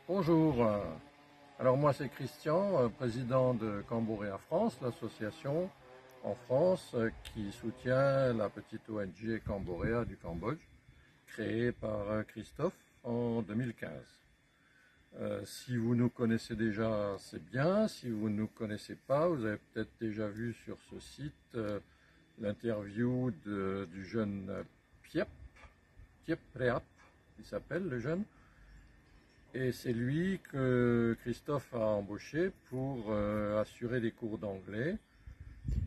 Bonjour, alors moi c'est Christian, président de Camboréa France, l'association en France qui soutient la petite ONG Camboréa du Cambodge, créée par Christophe en 2015. Si vous nous connaissez déjà, c'est bien. Si vous ne nous connaissez pas, vous avez peut-être déjà vu sur ce site l'interview du jeune Piep Preap, il s'appelle le jeune. Et c'est lui que Christophe a embauché pour assurer des cours d'anglais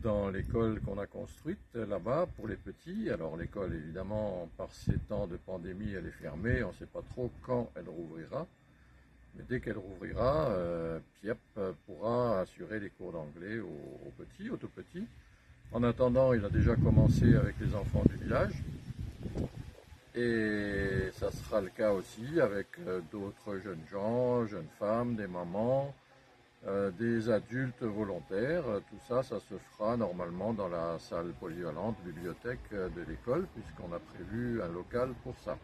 dans l'école qu'on a construite là-bas pour les petits. Alors l'école, évidemment, par ces temps de pandémie, elle est fermée. On ne sait pas trop quand elle rouvrira. Mais dès qu'elle rouvrira, Piep pourra assurer les cours d'anglais aux petits, aux tout petits. En attendant, il a déjà commencé avec les enfants du village. Et ça sera le cas aussi avec d'autres jeunes gens, jeunes femmes, des mamans, des adultes volontaires. Tout ça, ça se fera normalement dans la salle polyvalente bibliothèque de l'école, puisqu'on a prévu un local pour ça.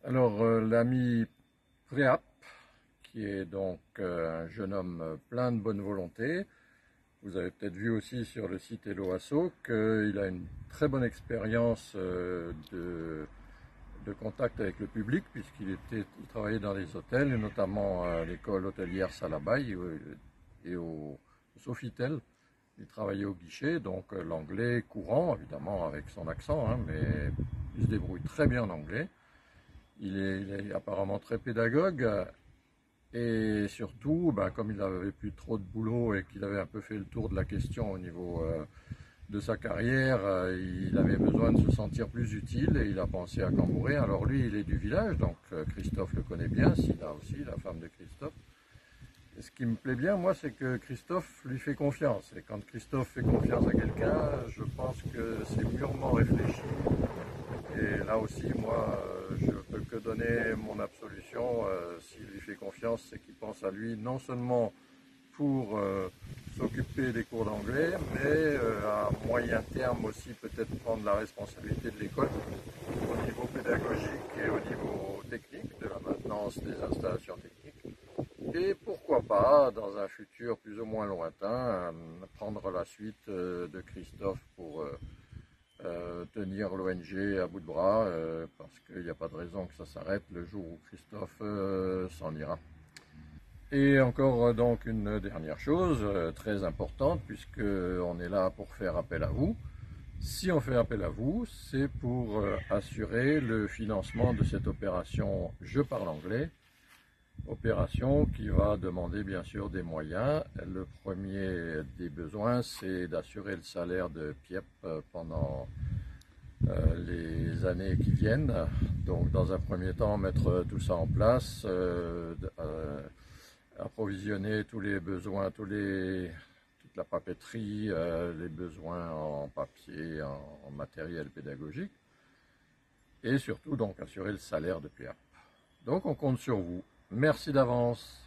Alors, l'ami Préap, qui est donc un jeune homme plein de bonne volonté, vous avez peut-être vu aussi sur le site Hello Asso qu'il a une très bonne expérience de contact avec le public, puisqu'il travaillait dans les hôtels, et notamment à l'école hôtelière Salabaye et au Sofitel. Il travaillait au guichet, donc l'anglais courant, évidemment avec son accent, hein, mais il se débrouille très bien en anglais. Il est apparemment très pédagogue. Et surtout, comme il n'avait plus trop de boulot et qu'il avait un peu fait le tour de la question au niveau de sa carrière, il avait besoin de se sentir plus utile et il a pensé à Cambouré. Alors lui, il est du village, donc Christophe le connaît bien, Sina aussi, la femme de Christophe. Et ce qui me plaît bien, moi, c'est que Christophe lui fait confiance. Et quand Christophe fait confiance à quelqu'un, je pense que c'est mûrement réfléchi. Et là aussi, moi, je peux que donner mon absolution. S'il lui fait confiance, c'est qu'il pense à lui, non seulement pour s'occuper des cours d'anglais, mais à moyen terme aussi peut-être prendre la responsabilité de l'école au niveau pédagogique et au niveau technique, de la maintenance des installations techniques. Et pourquoi pas, dans un futur plus ou moins lointain, prendre la suite de Christophe pour tenir l'ONG à bout de bras, parce qu'il n'y a pas de raison que ça s'arrête le jour où Christophe s'en ira. Et encore donc une dernière chose très importante, puisque on est là pour faire appel à vous. Si on fait appel à vous, c'est pour assurer le financement de cette opération Je parle anglais, opération qui va demander bien sûr des moyens. Le premier des besoins, c'est d'assurer le salaire de Piep pendant les années qui viennent. Donc dans un premier temps, mettre tout ça en place, approvisionner tous les besoins, toute la papeterie, les besoins en papier, en matériel pédagogique, et surtout donc assurer le salaire de Pierre. Donc on compte sur vous. Merci d'avance.